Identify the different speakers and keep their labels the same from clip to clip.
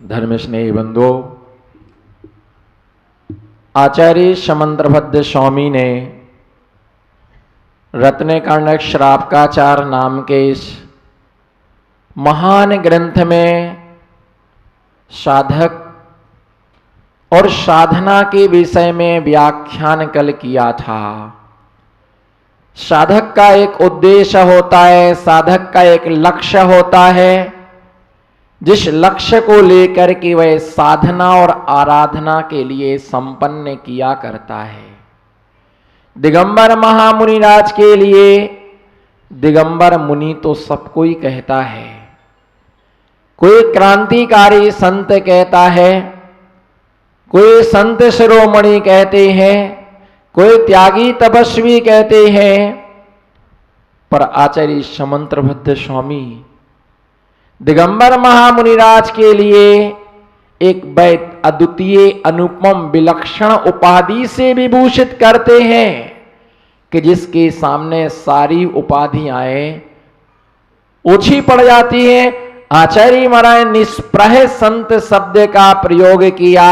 Speaker 1: धर्म स्नेही बंधुओं, आचार्य समंत्रभद्र स्वामी ने रत्नकर्णक श्रावकाचार नाम के इस महान ग्रंथ में साधक और साधना के विषय में व्याख्यान कल किया था। साधक का एक उद्देश्य होता है, साधक का एक लक्ष्य होता है, जिस लक्ष्य को लेकर के वह साधना और आराधना के लिए संपन्न किया करता है। दिगंबर महामुनि राज के लिए दिगंबर मुनि तो सबको ही कहता है, कोई क्रांतिकारी संत कहता है, कोई संत शिरोमणि कहते हैं, कोई त्यागी तपस्वी कहते हैं, पर आचार्य समंत्रभद्र स्वामी दिगंबर महामुनिराज के लिए एक अद्वितीय अनुपम विलक्षण उपाधि से विभूषित करते हैं कि जिसके सामने सारी उपाधियां ओछी पड़ जाती हैं। आचार्य महाराज निष्प्रह संत शब्द का प्रयोग किया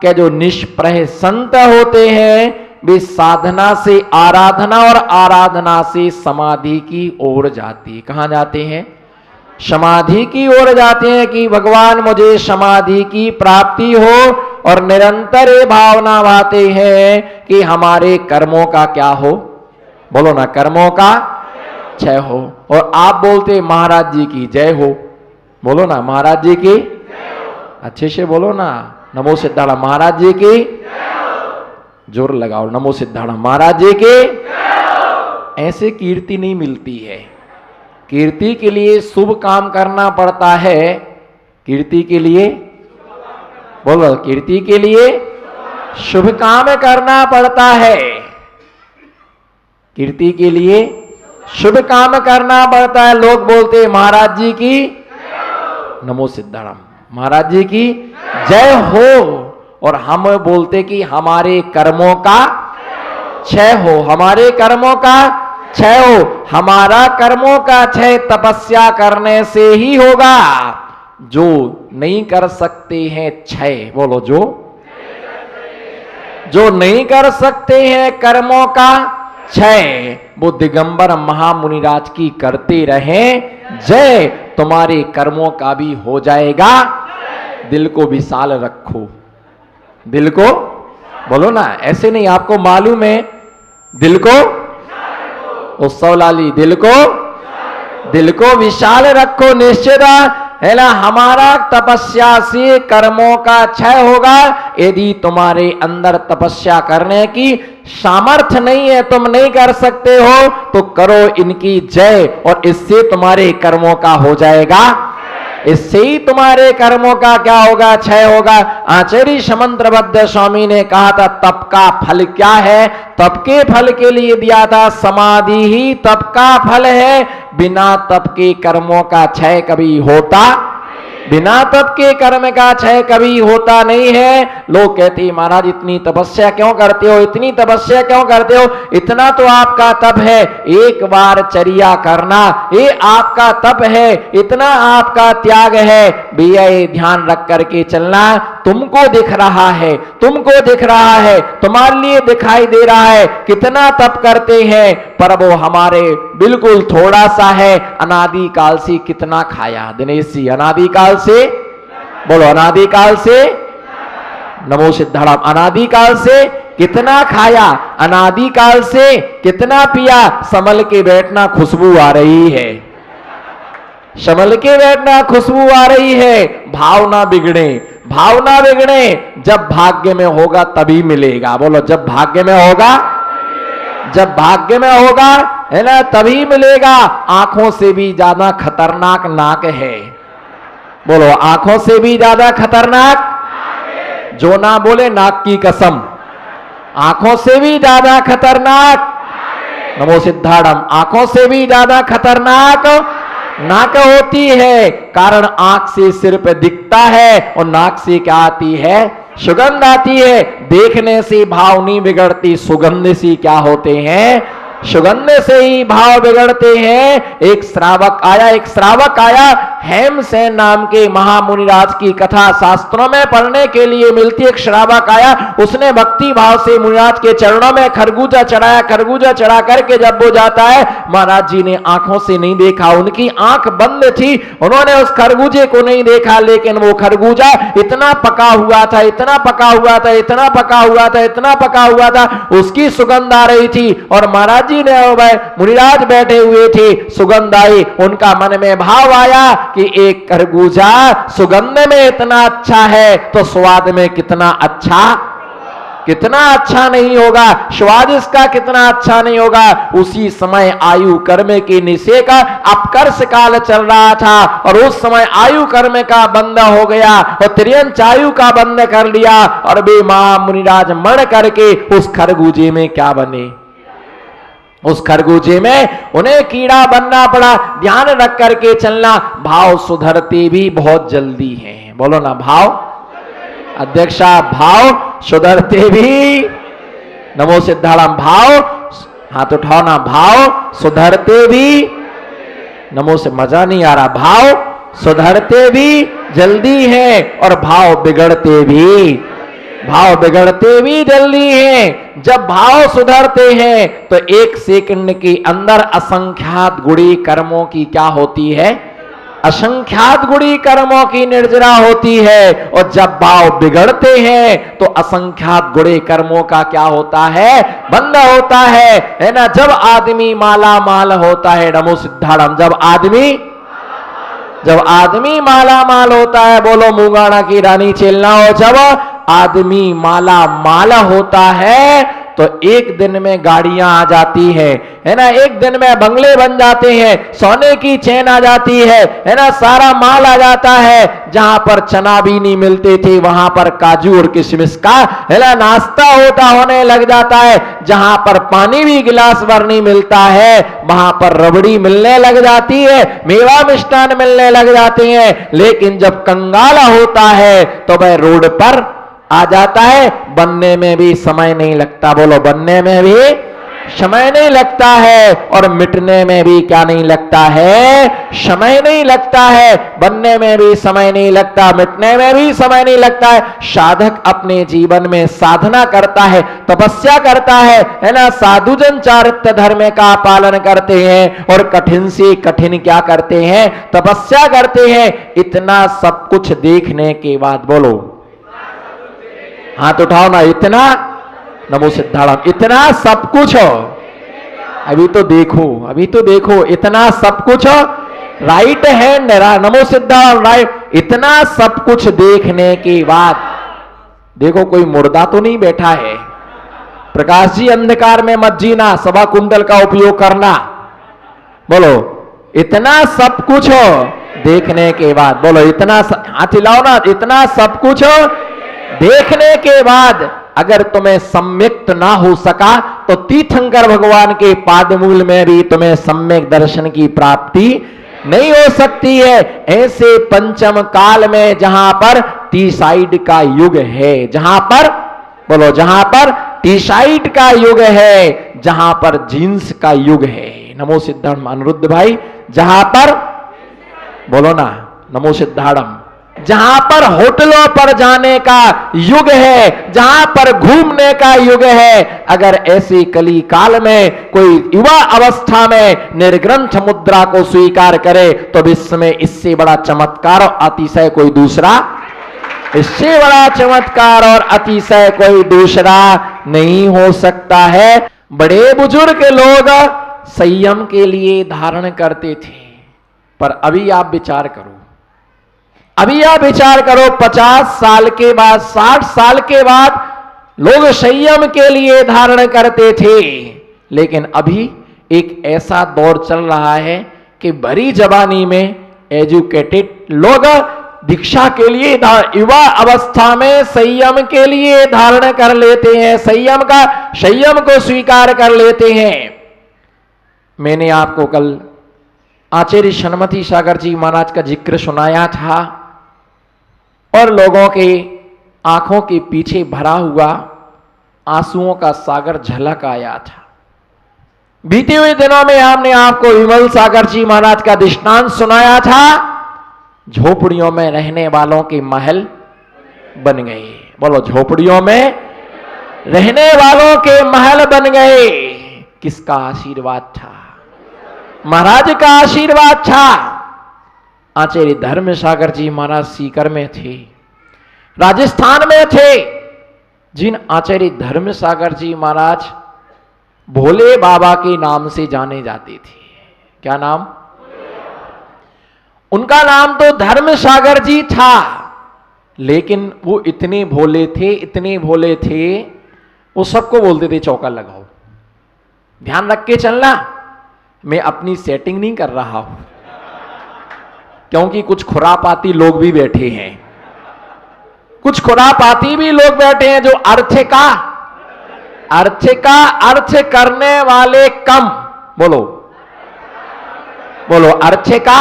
Speaker 1: कि जो निष्प्रह संत होते हैं वे साधना से आराधना और आराधना से समाधि की ओर जाती। कहां जाते हैं? समाधि की ओर जाते हैं कि भगवान मुझे समाधि की प्राप्ति हो, और निरंतर ये भावना भाते हैं कि हमारे कर्मों का क्या हो, बोलो ना, कर्मों का क्षय हो। और आप बोलते महाराज जी की जय हो, बोलो ना, महाराज जी की अच्छे से बोलो ना, नमो सिद्धार्थ महाराज जी की, जोर लगाओ, नमो सिद्धार्थ महाराज जी की। ऐसे कीर्ति नहीं मिलती है। कीर्ति के लिए शुभ काम करना पड़ता है। कीर्ति के लिए बोलो, कीर्ति के लिए शुभ काम करना पड़ता है। कीर्ति के लिए शुभ काम करना पड़ता है। लोग बोलते महाराज जी की नमो सिद्धाराम, महाराज जी की जय हो, और हम बोलते कि हमारे कर्मों का क्षय हो, हमारे कर्मों का क्षय हो। हमारा कर्मों का क्षय तपस्या करने से ही होगा। जो नहीं कर सकते हैं क्षय, बोलो, जो नहीं कर सकते हैं कर्मों का क्षय, वो दिगंबर महामुनिराज की करते रहें जय, तुम्हारे कर्मों का भी हो जाएगा। दिल को विशाल रखो, दिल को बोलो ना, ऐसे नहीं, आपको मालूम है दिल को उत्सव लाली, दिल को विशाल रखो। निश्चित है ना, हमारा तपस्या से कर्मों का क्षय होगा। यदि तुम्हारे अंदर तपस्या करने की सामर्थ्य नहीं है, तुम नहीं कर सकते हो, तो करो इनकी जय, और इससे तुम्हारे कर्मों का हो जाएगा। इससे ही तुम्हारे कर्मों का क्या होगा? क्षय होगा। आचार्य समंत्रभद्र स्वामी ने कहा था तप का फल क्या है? तप के फल के लिए दिया था समाधि ही तप का फल है। बिना तप के कर्मों का क्षय कभी होता, बिना तप के कर्म का क्षय कभी होता नहीं है। लोग कहते हैं महाराज इतनी तपस्या क्यों करते हो, इतनी तपस्या क्यों करते हो, इतना तो आपका तप है, एक बार चर्या करना ये आपका तप है, इतना आपका त्याग है। भैया ये ध्यान रख करके चलना, तुमको दिख रहा है, तुमको दिख रहा है, तुम्हारे लिए दिखाई दे रहा है कितना तप करते हैं, पर वो हमारे बिल्कुल थोड़ा सा है। अनादि काल से कितना खाया दिनेश जी, अनादि काल से बोलो, अनादि काल से नमो सिद्धाराम, अनादि काल से कितना खाया, अनादि काल से कितना पिया। संभल के बैठना, खुशबू आ रही है, संभल के बैठना, खुशबू आ रही है। भावना बिगड़े, भावना बिगड़े, जब भाग्य में होगा तभी मिलेगा। बोलो, जब भाग्य में होगा, जब भाग्य में होगा है ना तभी मिलेगा। आंखों से भी ज्यादा खतरनाक नाक है, बोलो, आंखों से भी ज्यादा खतरनाक, जो ना बोले नाक की कसम, आंखों से भी ज्यादा खतरनाक, नमो सिद्धार्थम, आंखों से भी ज्यादा खतरनाक नाक होती है। कारण आंख से सिर्फ दिखता है और नाक से क्या आती है? सुगंध आती है। देखने से भाव नहीं बिगड़ती, सुगंध से क्या होते हैं, सुगंध से ही भाव बिगड़ते हैं। एक श्रावक आया हेमसेन नाम के महामुनिराज की कथा शास्त्रों में पढ़ने के लिए मिलती। एक श्रावक आया, उसने भक्ति भाव से मुनिराज के चरणों में खरबूजा चढ़ाया। खरबूजा चढ़ा करके जब वो जाता है, महाराज जी ने आंखों से नहीं देखा, उनकी आंख बंद थी, उन्होंने उस खरबूजे को नहीं देखा, लेकिन वो खरबूजा इतना पका हुआ था, इतना पका हुआ था, इतना पका हुआ था, इतना पका हुआ था, उसकी सुगंध आ रही थी। और महाराज जी ने, मुनिराज बैठे हुए थे, सुगंध आई, उनका मन में भाव आया कि एक खरबूजा सुगंध में इतना अच्छा है तो स्वाद में कितना अच्छा नहीं होगा, स्वाद इसका कितना अच्छा नहीं होगा। उसी समय आयु कर्म के निषेध का अपकर्ष काल चल रहा था, और उस समय आयु कर्म का बंद हो गया और त्रियंच आयु का बंद कर लिया, और वे महामुनिराज मर करके उस खरबूजे में क्या बने, उस खरबूजे में उन्हें कीड़ा बनना पड़ा। ध्यान रख करके चलना, भाव सुधरते भी बहुत जल्दी हैं। बोलो ना, भाव अध्यक्षा, भाव सुधरते भी, नमो सिद्धाराम, भाव हाथ उठाओ ना, भाव सुधरते भी, नमो से मजा नहीं आ रहा, भाव सुधरते भी जल्दी है और भाव बिगड़ते भी जल्दी हैं। जब भाव सुधरते हैं तो एक सेकंड के अंदर असंख्यात गुणी कर्मों की क्या होती है, असंख्यात गुणी कर्मों की निर्जरा होती है। और जब भाव बिगड़ते हैं तो असंख्यात गुणी कर्मों का क्या होता है, बंद होता है ना। जब आदमी माला माल होता है, नमो सिद्धाराम, जब आदमी माला माल होता है, बोलो मुंगाना की रानी चेलना हो, जब आदमी माला माल होता है तो एक दिन में गाड़ियां आ जाती है ना, एक दिन में बंगले बन जाते हैं, सोने की चेन आ जाती है ना, सारा माल आ जाता है। जहां पर चना भी नहीं मिलते थे वहां पर काजू और किशमिश का है ना नाश्ता होने लग जाता है। जहां पर पानी भी गिलास भर नहीं मिलता है वहां पर रबड़ी मिलने लग जाती है, मेवा मिष्ठान मिलने लग जाते हैं। लेकिन जब कंगाल होता है तो वह रोड पर आ जाता है, बनने में भी समय नहीं लगता, बोलो बनने में भी समय नहीं लगता है, और मिटने में भी क्या नहीं लगता है, समय नहीं लगता है। बनने में भी समय नहीं लगता, मिटने में भी समय नहीं लगता है। साधक अपने जीवन में साधना करता है, तपस्या करता है ना, साधुजन चारित्र धर्म का पालन करते हैं, और कठिन से कठिन क्या करते हैं, तपस्या करते हैं। इतना सब कुछ देखने के बाद, बोलो हाथ उठाओ ना, इतना, नमो सिद्धाराम, इतना सब कुछ अभी तो देखो, इतना सब कुछ राइट हैंड, नमो सिद्धाराम, राइट, इतना सब कुछ देखने के बाद देखो कोई मुर्दा तो नहीं बैठा है। प्रकाश जी अंधकार में मत जीना, सवा कुंडल का उपयोग करना। बोलो इतना सब कुछ देखने के बाद, बोलो इतना, हाथ हिलाओ ना, इतना सब कुछ देखने के बाद अगर तुम्हें सम्यक्त ना हो सका तो तीर्थंकर भगवान के पादमूल में भी तुम्हें सम्यक दर्शन की प्राप्ति नहीं हो सकती है। ऐसे पंचम काल में जहां पर टी साइड का युग है, जहां पर, बोलो जहां पर टी साइड का युग है, जहां पर जींस का युग है, नमो सिद्धार्थ अनिरुद्ध भाई, जहां पर, बोलो ना, नमो सिद्धार्थ, जहां पर होटलों पर जाने का युग है, जहां पर घूमने का युग है। अगर ऐसी कली काल में कोई युवा अवस्था में निर्ग्रंथ मुद्रा को स्वीकार करे तो विश्व में इससे बड़ा चमत्कार और अतिशय कोई दूसरा, इससे बड़ा चमत्कार और अतिशय कोई दूसरा नहीं हो सकता है। बड़े बुजुर्ग लोग संयम के लिए धारण करते थे, पर अभी आप विचार करो, 50 साल के बाद, 60 साल के बाद लोग संयम के लिए धारण करते थे, लेकिन अभी एक ऐसा दौर चल रहा है कि भरी जवानी में एजुकेटेड लोग दीक्षा के लिए युवा अवस्था में संयम के लिए धारण कर लेते हैं, संयम को स्वीकार कर लेते हैं। मैंने आपको कल आचार्य सन्मति सागर जी महाराज का जिक्र सुनाया था, और लोगों के आंखों के पीछे भरा हुआ आंसुओं का सागर झलक आया था। बीते हुए दिनों में हमने आपको विमल सागर जी महाराज का दृष्टांत सुनाया था। झोपड़ियों में रहने वालों के महल बन गए। बोलो, झोपड़ियों में रहने वालों के महल बन गए। किसका आशीर्वाद था? महाराज का आशीर्वाद था। आचार्य धर्म सागर जी महाराज सीकर में थे, राजस्थान में थे। जिन आचार्य धर्म सागर जी महाराज भोले बाबा के नाम से जाने जाते थे। क्या नाम? उनका नाम तो धर्म सागर जी था, लेकिन वो इतने भोले थे, इतने भोले थे, वो सबको बोलते थे चौका लगाओ। ध्यान रख के चलना, मैं अपनी सेटिंग नहीं कर रहा हूं, क्योंकि कुछ खुरापाती लोग भी बैठे हैं। कुछ खुरापाती भी लोग बैठे हैं जो अर्थ का अर्थ करने वाले कम। बोलो बोलो, अर्थ का,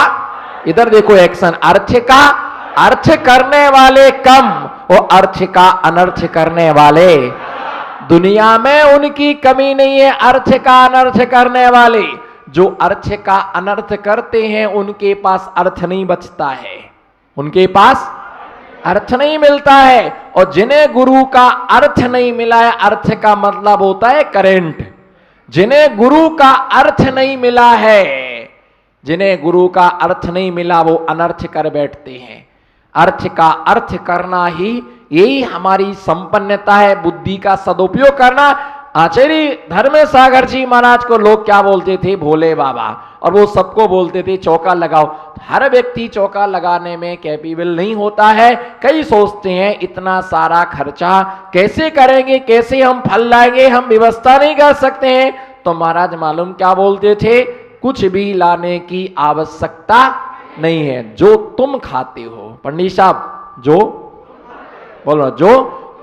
Speaker 1: इधर देखो एक्शन, अर्थ का अर्थ करने वाले कम, वो अर्थ का अनर्थ करने वाले। दुनिया में उनकी कमी नहीं है। अर्थ का अनर्थ करने वाले, जो अर्थ का अनर्थ करते हैं उनके पास अर्थ नहीं बचता है, उनके पास अर्थ नहीं मिलता है। और जिन्हें गुरु का अर्थ नहीं मिला है, अर्थ का मतलब होता है करंट। जिन्हें गुरु का अर्थ नहीं मिला है, जिन्हें गुरु का अर्थ नहीं मिला, वो अनर्थ कर बैठते हैं। अर्थ का अर्थ करना ही यही हमारी संपन्नता है, बुद्धि का सदुपयोग करना। आचार्य धर्म सागर जी महाराज को लोग क्या बोलते थे? भोले बाबा। और वो सबको बोलते थे चौका लगाओ। हर व्यक्ति चौका लगाने में कैपेबल नहीं होता है। कई सोचते हैं इतना सारा खर्चा कैसे करेंगे, कैसे हम फल लाएंगे, हम व्यवस्था नहीं कर सकते हैं। तो महाराज मालूम क्या बोलते थे? कुछ भी लाने की आवश्यकता नहीं है, जो तुम खाते हो। पंडित साहब, जो बोलो, जो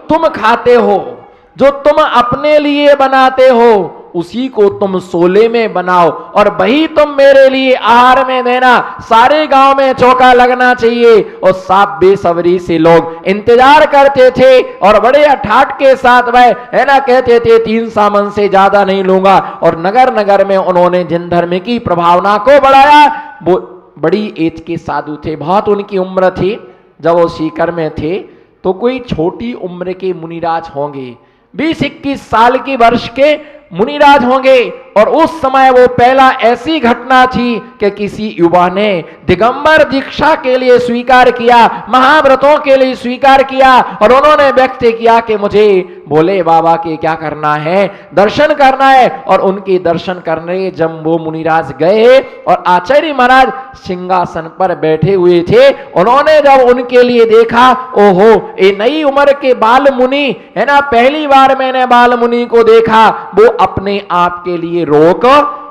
Speaker 1: तुम खाते हो, जो तुम अपने लिए बनाते हो, उसी को तुम सोले में बनाओ और वही तुम मेरे लिए आहार में देना। सारे गांव में चौका लगना चाहिए। और साफ बेसब्री से लोग इंतजार करते थे और बड़े अठाठ के साथ वह है ना कहते थे 3 सामन से ज्यादा नहीं लूंगा। और नगर नगर में उन्होंने जिन धर्म की प्रभावना को बढ़ाया, वो बड़ी एज के साधु थे, बहुत उनकी उम्र थी। जब वो सीकर में थे तो कोई छोटी उम्र के मुनिराज होंगे, 20-21 साल की वर्ष के मुनिराज होंगे। और उस समय वो पहला ऐसी घटना थी कि किसी युवा ने दिगंबर दीक्षा के लिए स्वीकार किया, महाव्रतों के लिए स्वीकार किया। और उन्होंने व्यक्त किया कि मुझे भोले बाबा के क्या करना है? दर्शन करना है। और उनके दर्शन करने जब वो मुनिराज गए और आचार्य महाराज सिंहासन पर बैठे हुए थे, उन्होंने जब उनके लिए देखा, ओहो, ये नई उम्र के बाल मुनि है ना, पहली बार मैंने बाल मुनि को देखा। वो अपने आप के लिए रोक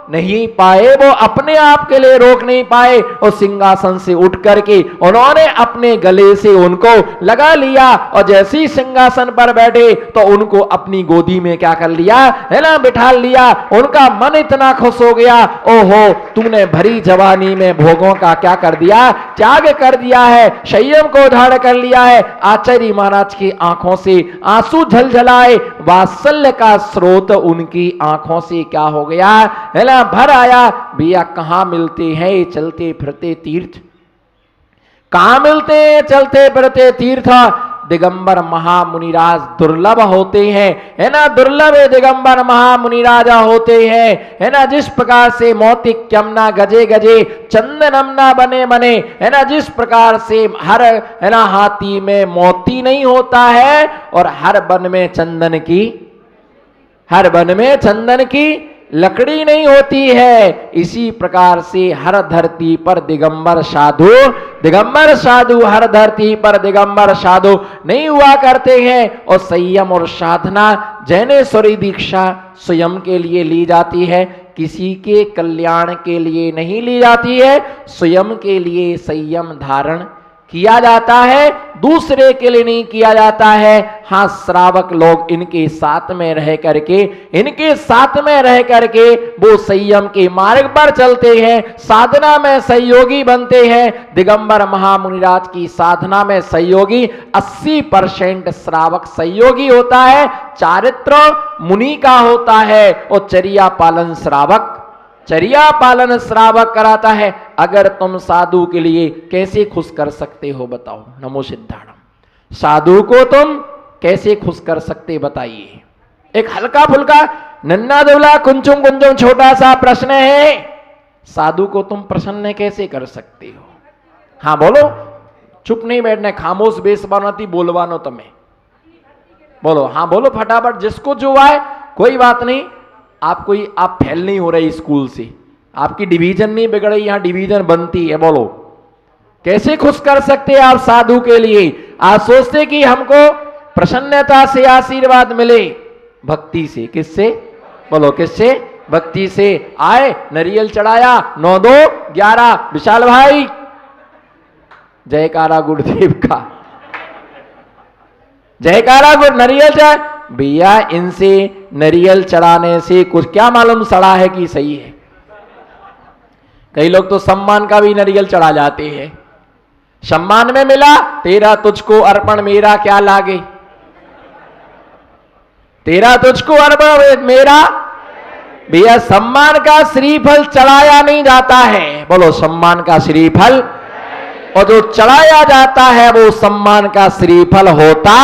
Speaker 1: नहीं पाए, वो अपने आप के लिए रोक नहीं पाए। और सिंहासन से उठ करके उन्होंने अपने गले से उनको लगा लिया। और जैसे ही सिंहासन पर बैठे तो उनको अपनी गोदी में क्या कर लिया है ना, बिठा लिया। उनका मन इतना खुश हो गया, ओहो, तुमने भरी जवानी में भोगों का क्या कर दिया? त्याग कर दिया है, संयम को धारण कर लिया है। आचार्य महाराज की आंखों से आंसू झलझलाए, वात्सल्य का स्रोत उनकी आंखों से क्या हो गया है ना, भर आया। भैया, कहां मिलते हैं चलते फिरते तीर्थ? कहां मिलते हैं चलते फिरते तीर्थ? दिगंबर महामुनिराज दुर्लभ होते हैं, है ना, दुर्लभ दिगंबर महामुनिराजा होते हैं, है ना। जिस प्रकार से मोतिक यमुना गजे गजे चंदनमना बने बने, है ना, जिस प्रकार से हर है ना हाथी में मोती नहीं होता है और हर वन में चंदन की लकड़ी नहीं होती है, इसी प्रकार से हर धरती पर दिगंबर साधु हर धरती पर दिगंबर साधु नहीं हुआ करते हैं। और संयम और साधना जैनेश्वरी दीक्षा स्वयं के लिए ली जाती है, किसी के कल्याण के लिए नहीं ली जाती है। स्वयं के लिए संयम धारण किया जाता है, दूसरे के लिए नहीं किया जाता है। हाँ, श्रावक लोग इनके साथ में रह करके वो संयम के मार्ग पर चलते हैं, साधना में सहयोगी बनते हैं। दिगंबर महामुनिराज की साधना में सहयोगी 80% श्रावक सहयोगी होता है, चारित्र मुनि का होता है और चर्या पालन श्रावक कराता है। अगर तुम साधु के लिए कैसे खुश कर सकते हो बताओ? नमो सिद्धार्थ। साधु को तुम कैसे खुश कर सकते बताइए? एक हल्का फुल्का नन्ना दुबला कुंचुम कुंचुम छोटा सा प्रश्न है, साधु को तुम प्रसन्न कैसे कर सकते हो? हाँ बोलो, चुप नहीं बैठना, खामोश बेसबानो थी बोलवानो तमें बोलो। हाँ बोलो फटाफट, जिसको जो आए, कोई बात नहीं। आप फेल नहीं हो रहे स्कूल से, आपकी डिवीजन नहीं बिगड़ रही, यहां डिवीजन बनती है। बोलो, कैसे खुश कर सकते हैं आप साधु के लिए? आप सोचते कि हमको प्रसन्नता से आशीर्वाद मिले, भक्ति से। किससे? बोलो किससे? भक्ति से। आए, नरियल चढ़ाया, 9 2 11, विशाल भाई जयकारा गुरुदेव का, जयकारा गुरु। नरियल चढ़ भैया, इनसे नरियल चढ़ाने से कुछ क्या मालूम सड़ा है कि सही है। कई लोग तो सम्मान का भी नरियल चढ़ा जाते हैं। सम्मान में मिला, तेरा तुझको अर्पण मेरा क्या लागे, तेरा तुझको अर्पण मेरा। भैया, सम्मान का श्रीफल चढ़ाया नहीं जाता है। बोलो, सम्मान का श्रीफल, और जो चढ़ाया जाता है वो सम्मान का श्रीफल होता।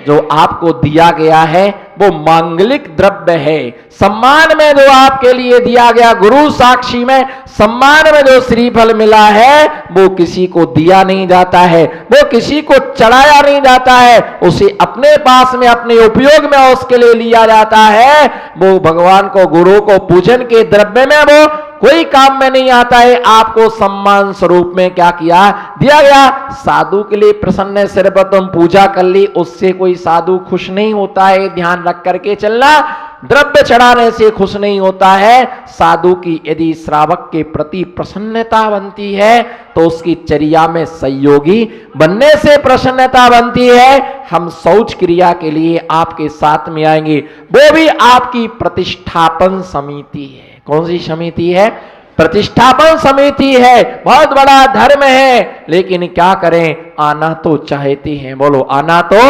Speaker 1: जो आपको दिया गया है वो मांगलिक द्रव्य है। सम्मान में जो आपके लिए दिया गया, गुरु साक्षी में सम्मान में जो श्रीफल मिला है, वो किसी को दिया नहीं जाता है, वो किसी को चढ़ाया नहीं जाता है, उसे अपने पास में अपने उपयोग में उसके लिए लिया जाता है। वो भगवान को, गुरु को पूजन के द्रव्य में वो कोई काम में नहीं आता है। आपको सम्मान स्वरूप में क्या किया, दिया गया। साधु के लिए प्रसन्न सिर पर तुम पूजा कर ली, उससे कोई साधु खुश नहीं होता है, ध्यान रख करके चलना। द्रव्य चढ़ाने से खुश नहीं होता है। साधु की यदि श्रावक के प्रति प्रसन्नता बनती है तो उसकी चर्या में सहयोगी बनने से प्रसन्नता बनती है। हम शौच क्रिया के लिए आपके साथ में आएंगे, वो भी आपकी प्रतिष्ठापन समिति है। कौन सी समिति है? प्रतिष्ठापन समिति है। बहुत बड़ा धर्म है, लेकिन क्या करें, आना तो चाहते हैं। बोलो, आना तो,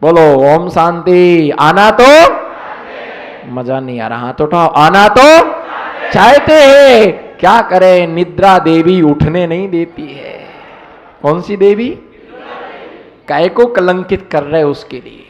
Speaker 1: बोलो ओम शांति। आना तो, मजा नहीं आ रहा, हाथ उठाओ। आना तो चाहते हैं, क्या करें, निद्रा देवी उठने नहीं देती है। कौन सी देवी? काय को कलंकित कर रहे उसके लिए।